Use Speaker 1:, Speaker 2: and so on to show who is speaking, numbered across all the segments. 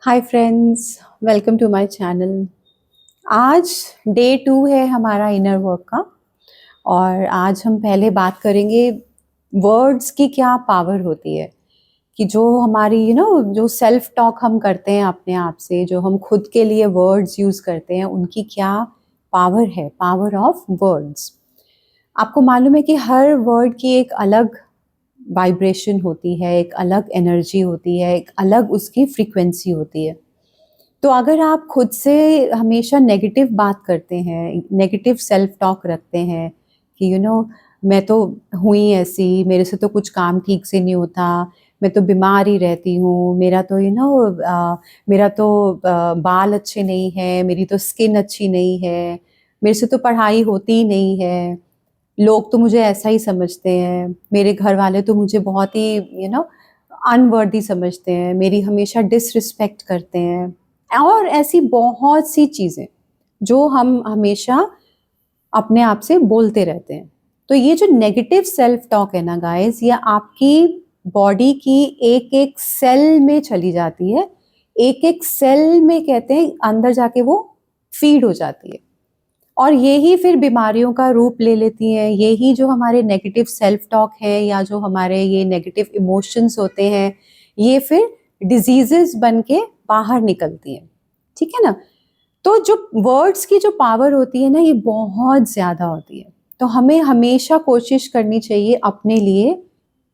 Speaker 1: Hi friends, welcome to my channel. आज day 2 है हमारा इनर वर्क का। और आज हम पहले बात करेंगे वर्ड्स की क्या पावर होती है। कि जो हमारी जो सेल्फ टॉक हम करते हैं अपने आप से, जो हम खुद के लिए वर्ड्स यूज़ करते हैं, उनकी क्या पावर है, पावर ऑफ वर्ड्स। आपको मालूम है कि हर वर्ड की एक अलग वाइब्रेशन होती है, एक अलग एनर्जी होती है, एक अलग उसकी फ्रीक्वेंसी होती है। तो अगर आप खुद से हमेशा नेगेटिव बात करते हैं, नेगेटिव सेल्फ टॉक रखते हैं कि मैं तो हुई ऐसी, मेरे से तो कुछ काम ठीक से नहीं होता, मैं तो बीमार ही रहती हूँ, मेरा तो मेरा तो बाल अच्छे नहीं है, मेरी तो स्किन अच्छी नहीं है, मेरे से तो पढ़ाई होती ही नहीं है, लोग तो मुझे ऐसा ही समझते हैं, मेरे घर वाले तो मुझे बहुत ही अनवर्दी समझते हैं, मेरी हमेशा डिसरिस्पेक्ट करते हैं, और ऐसी बहुत सी चीज़ें जो हम हमेशा अपने आप से बोलते रहते हैं। तो ये जो नेगेटिव सेल्फ टॉक है ना गाइस, ये आपकी बॉडी की एक एक सेल में चली जाती है, एक एक सेल में कहते हैं अंदर जाके वो फीड हो जाती है, और यही फिर बीमारियों का रूप ले लेती हैं। यही जो हमारे नेगेटिव सेल्फ टॉक है, या जो हमारे ये नेगेटिव इमोशंस होते हैं, ये फिर डिजीजेस बन के बाहर निकलती हैं। ठीक है ना। तो जो वर्ड्स की जो पावर होती है ना, ये बहुत ज़्यादा होती है। तो हमें हमेशा कोशिश करनी चाहिए अपने लिए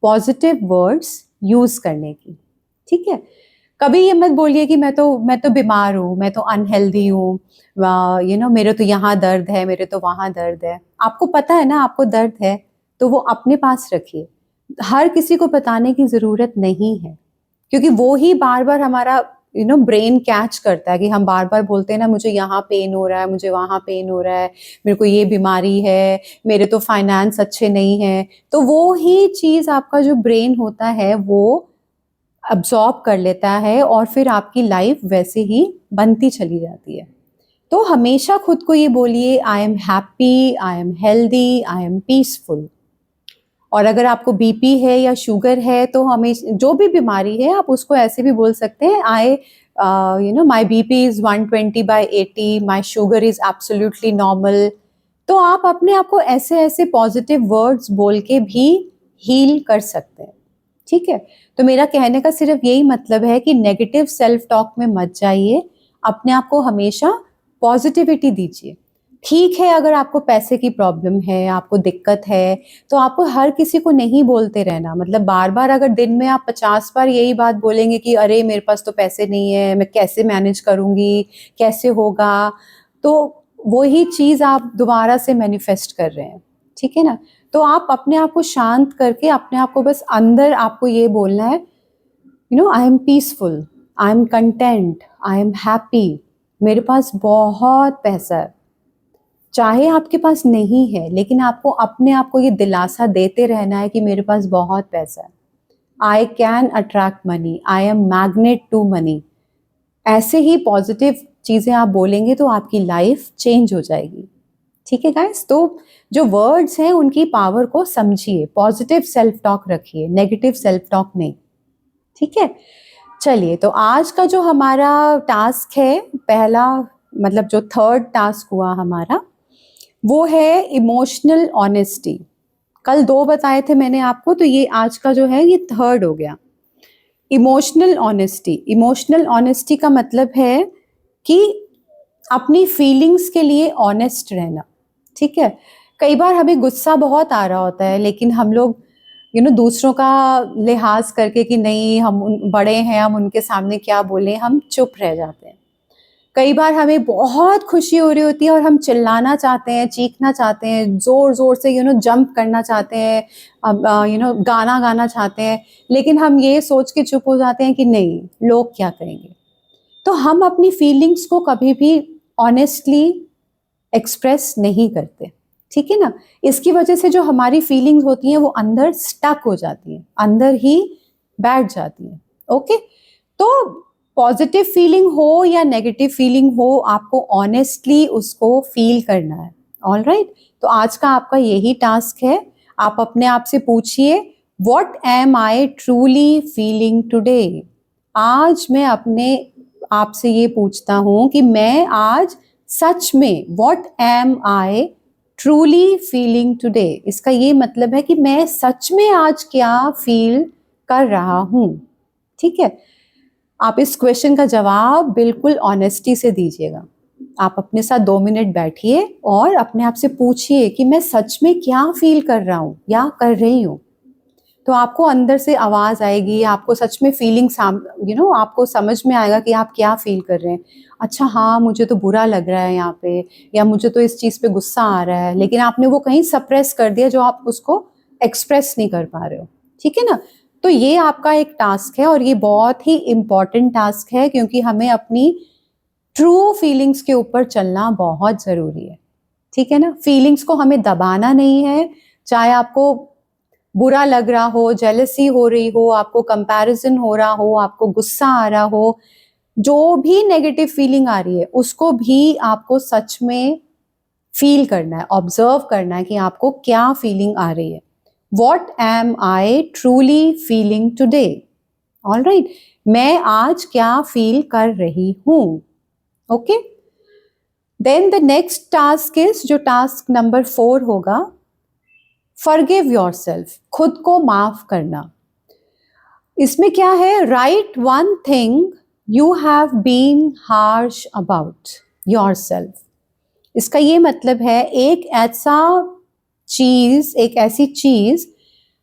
Speaker 1: पॉजिटिव वर्ड्स यूज़ करने की। ठीक है। कभी ये मत बोलिए कि मैं तो बीमार हूँ, मैं तो अनहेल्दी हूँ, मेरे तो यहाँ दर्द है, मेरे तो वहाँ दर्द है। आपको पता है ना आपको दर्द है, तो वो अपने पास रखिए। हर किसी को बताने की ज़रूरत नहीं है, क्योंकि वो ही बार-बार हमारा ब्रेन कैच करता है कि हम बार-बार बोलते हैं ना, मुझे यहाँ पेन हो रहा है, मुझे वहाँ पेन हो रहा है, मेरे को ये बीमारी है, मेरे तो फाइनेंस अच्छे नहीं हैं। तो वो ही चीज़ आपका जो ब्रेन होता है वो अब्सॉर्ब कर लेता है, और फिर आपकी लाइफ वैसे ही बनती चली जाती है। तो हमेशा खुद को ये बोलिए, I am happy, I am healthy, I am peaceful. और अगर आपको बीपी है या शुगर है, तो हमें जो भी बीमारी है आप उसको ऐसे भी बोल सकते हैं, I my BP is 120/80, my sugar is absolutely normal. तो आप अपने आप को ऐसे ऐसे पॉजिटिव वर्ड्स बोल के भी हील कर सकते हैं। ठीक है। तो मेरा कहने का सिर्फ यही मतलब है कि नेगेटिव सेल्फ टॉक में मत जाइए, अपने आप को हमेशा पॉजिटिविटी दीजिए। ठीक है, अगर आपको पैसे की प्रॉब्लम है, आपको दिक्कत है, तो आपको हर किसी को नहीं बोलते रहना। मतलब बार बार अगर दिन में आप 50 बार यही बात बोलेंगे कि अरे मेरे पास तो पैसे नहीं है, मैं कैसे मैनेज करूंगी, कैसे होगा, तो वही चीज़ आप दोबारा से मैनिफेस्ट कर रहे हैं। ठीक है ना। तो आप अपने आप को शांत करके अपने आप को बस अंदर आपको ये बोलना है, I am peaceful, I am content, I am happy, मेरे पास बहुत पैसा है। चाहे आपके पास नहीं है, लेकिन आपको अपने आप को ये दिलासा देते रहना है कि मेरे पास बहुत पैसा है, I can attract money, I am magnet to money. ऐसे ही पॉजिटिव चीज़ें आप बोलेंगे तो आपकी लाइफ चेंज हो जाएगी। ठीक है गाइस। तो जो वर्ड्स हैं उनकी पावर को समझिए, पॉजिटिव सेल्फ टॉक रखिए, नेगेटिव सेल्फ टॉक नहीं। ठीक है। चलिए, तो आज का जो हमारा टास्क है, पहला मतलब जो थर्ड टास्क हुआ हमारा, वो है इमोशनल ऑनेस्टी। कल 2 बताए थे मैंने आपको, तो ये आज का जो है ये थर्ड हो गया। Emotional honesty. इमोशनल ऑनेस्टी का मतलब है कि अपनी फीलिंग्स के लिए ऑनेस्ट रहना। ठीक है। कई बार हमें गुस्सा बहुत आ रहा होता है, लेकिन हम लोग दूसरों का लिहाज करके कि नहीं हम बड़े हैं, हम उनके सामने क्या बोलें, हम चुप रह जाते हैं। कई बार हमें बहुत खुशी हो रही होती है और हम चिल्लाना चाहते हैं, चीखना चाहते हैं, जोर जोर से जंप करना चाहते हैं, गाना गाना चाहते हैं, लेकिन हम ये सोच के चुप हो जाते हैं कि नहीं, लोग क्या कहेंगे। तो हम अपनी फीलिंग्स को कभी भी ऑनेस्टली एक्सप्रेस नहीं करते। ठीक है ना। इसकी वजह से जो हमारी फीलिंग्स होती हैं वो अंदर स्टक हो जाती हैं, अंदर ही बैठ जाती हैं। ओके। तो पॉजिटिव फीलिंग हो या नेगेटिव फीलिंग हो, आपको ऑनेस्टली उसको फील करना है। All right. तो आज का आपका यही टास्क है। आप अपने आप से पूछिए, what am I truly feeling today. आज मैं अपने आपसे ये पूछता हूँ कि मैं आज सच में, what am I truly feeling today, इसका ये मतलब है कि मैं सच में आज क्या फील कर रहा हूँ। ठीक है, आप इस क्वेश्चन का जवाब बिल्कुल ऑनेस्टी से दीजिएगा। आप अपने साथ 2 मिनट बैठिए और अपने आप से पूछिए कि मैं सच में क्या फील कर रहा हूँ या कर रही हूँ। तो आपको अंदर से आवाज़ आएगी, आपको सच में फीलिंग आपको समझ में आएगा कि आप क्या फील कर रहे हैं। अच्छा हाँ, मुझे तो बुरा लग रहा है यहाँ पे, या मुझे तो इस चीज़ पे गुस्सा आ रहा है, लेकिन आपने वो कहीं सप्रेस कर दिया जो आप उसको एक्सप्रेस नहीं कर पा रहे हो। ठीक है ना, तो ये आपका एक टास्क है और ये बहुत ही इम्पॉर्टेंट टास्क है, क्योंकि हमें अपनी ट्रू फीलिंग्स के ऊपर चलना बहुत ज़रूरी है। ठीक है ना, फीलिंग्स को हमें दबाना नहीं है। चाहे आपको बुरा लग रहा हो, जेलसी हो रही हो, आपको कंपैरिजन हो रहा हो, आपको गुस्सा आ रहा हो, जो भी नेगेटिव फीलिंग आ रही है उसको भी आपको सच में फील करना है, ऑब्जर्व करना है कि आपको क्या फीलिंग आ रही है। What am I truly feeling today? All right, मैं आज क्या फील कर रही हूँ। Okay, then the next task is, जो टास्क नंबर 4 होगा, फॉरगिव योरसेल्फ, खुद को माफ करना। इसमें क्या है, write one thing you have been harsh about yourself. इसका ये मतलब है एक ऐसी चीज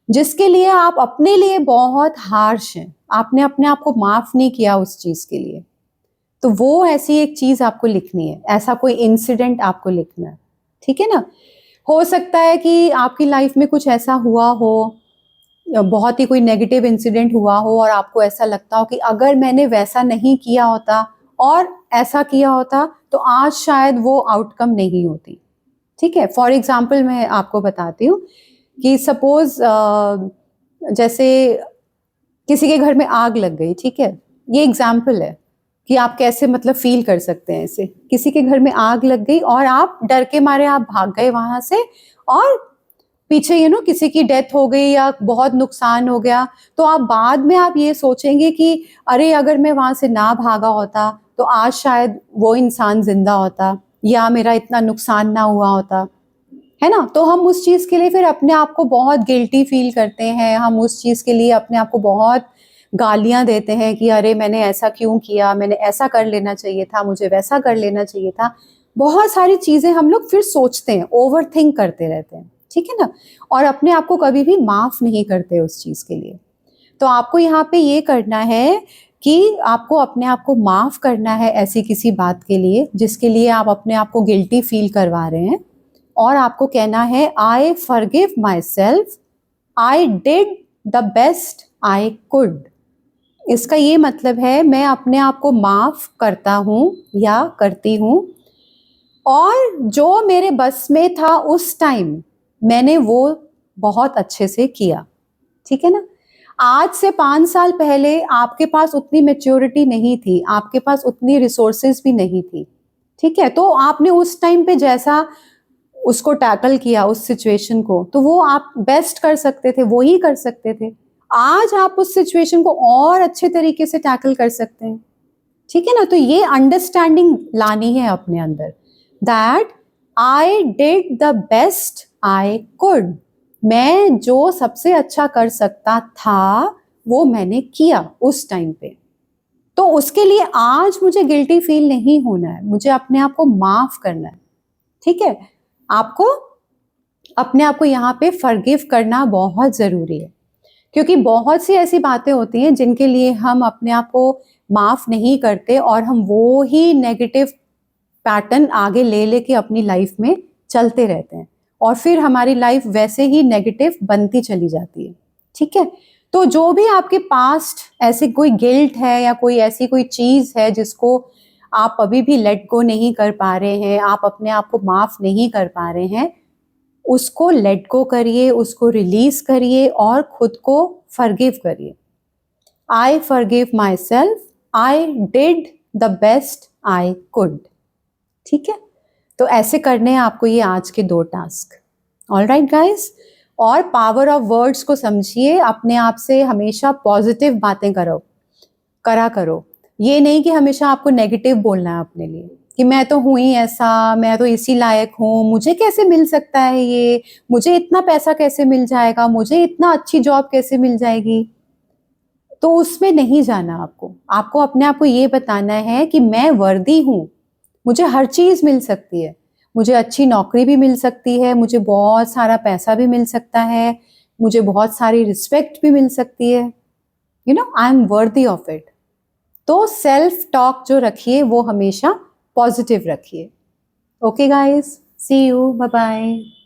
Speaker 1: जिसके लिए आप अपने लिए बहुत हार्श हैं, आपने अपने आप को माफ नहीं किया उस चीज के लिए, तो वो ऐसी एक चीज आपको लिखनी है, ऐसा कोई इंसिडेंट आपको लिखना है। ठीक है ना, हो सकता है कि आपकी लाइफ में कुछ ऐसा हुआ हो, बहुत ही कोई नेगेटिव इंसिडेंट हुआ हो और आपको ऐसा लगता हो कि अगर मैंने वैसा नहीं किया होता और ऐसा किया होता तो आज शायद वो आउटकम नहीं होती। ठीक है, फॉर एग्जाम्पल मैं आपको बताती हूँ कि सपोज जैसे किसी के घर में आग लग गई। ठीक है, ये एग्जाम्पल है कि आप कैसे मतलब फील कर सकते हैं इसे। किसी के घर में आग लग गई और आप डर के मारे आप भाग गए वहां से, और पीछे किसी की डेथ हो गई या बहुत नुकसान हो गया, तो आप बाद में आप ये सोचेंगे कि अरे अगर मैं वहां से ना भागा होता तो आज शायद वो इंसान जिंदा होता या मेरा इतना नुकसान ना हुआ होता, है ना। तो हम उस चीज के लिए फिर अपने आप को बहुत गिल्टी फील करते हैं, हम उस चीज के लिए अपने आप को बहुत गालियां देते हैं कि अरे मैंने ऐसा क्यों किया, मैंने ऐसा कर लेना चाहिए था, मुझे वैसा कर लेना चाहिए था। बहुत सारी चीजें हम लोग फिर सोचते हैं, ओवर थिंक करते रहते हैं। ठीक है ना, और अपने आप को कभी भी माफ नहीं करते उस चीज के लिए। तो आपको यहाँ पे ये करना है कि आपको अपने आप को माफ करना है ऐसी किसी बात के लिए जिसके लिए आप अपने आप को गिल्टी फील करवा रहे हैं, और आपको कहना है I forgive my self, I did the best I could. इसका ये मतलब है मैं अपने आप को माफ करता हूँ या करती हूँ, और जो मेरे बस में था उस टाइम मैंने वो बहुत अच्छे से किया। ठीक है ना, आज से 5 साल पहले आपके पास उतनी मैच्योरिटी नहीं थी, आपके पास उतनी रिसोर्सेज भी नहीं थी। ठीक है, तो आपने उस टाइम पे जैसा उसको टैकल किया उस सिचुएशन को, तो वो आप बेस्ट कर सकते थे, वो ही कर सकते थे। आज आप उस सिचुएशन को और अच्छे तरीके से टैकल कर सकते हैं। ठीक है ना, तो ये अंडरस्टैंडिंग लानी है अपने अंदर, that I did the best I could. मैं जो सबसे अच्छा कर सकता था वो मैंने किया उस टाइम पे, तो उसके लिए आज मुझे गिल्टी फील नहीं होना है, मुझे अपने आप को माफ करना है। ठीक है, आपको अपने आप को यहाँ पे फॉरगिव करना बहुत ज़रूरी है, क्योंकि बहुत सी ऐसी बातें होती हैं जिनके लिए हम अपने आप को माफ नहीं करते और हम वो ही नेगेटिव पैटर्न आगे ले लेके अपनी लाइफ में चलते रहते हैं, और फिर हमारी लाइफ वैसे ही नेगेटिव बनती चली जाती है। ठीक है, तो जो भी आपके पास्ट ऐसी कोई गिल्ट है या कोई ऐसी कोई चीज है जिसको आप अभी भी लेट गो नहीं कर पा रहे हैं, आप अपने आप को माफ नहीं कर पा रहे हैं, उसको लेट गो करिए, उसको रिलीज करिए और खुद को फॉरगिव करिए। I forgive my self, I did the best I could. ठीक है, तो ऐसे करने हैं आपको ये आज के 2 टास्क। ऑल राइट गाइज, और पावर ऑफ वर्ड्स को समझिए, अपने आप से हमेशा पॉजिटिव बातें करा करो। ये नहीं कि हमेशा आपको नेगेटिव बोलना है अपने लिए कि मैं तो हूं ही ऐसा, मैं तो इसी लायक हूँ, मुझे कैसे मिल सकता है ये, मुझे इतना पैसा कैसे मिल जाएगा, मुझे इतना अच्छी जॉब कैसे मिल जाएगी। तो उसमें नहीं जाना आपको। आपको अपने आप को ये बताना है कि मैं वर्दी हूँ, मुझे हर चीज़ मिल सकती है, मुझे अच्छी नौकरी भी मिल सकती है, मुझे बहुत सारा पैसा भी मिल सकता है, मुझे बहुत सारी रिस्पेक्ट भी मिल सकती है। You know, I am worthy of it. तो सेल्फ टॉक जो रखिए वो हमेशा पॉजिटिव रखिए। Okay guys, see you, bye bye.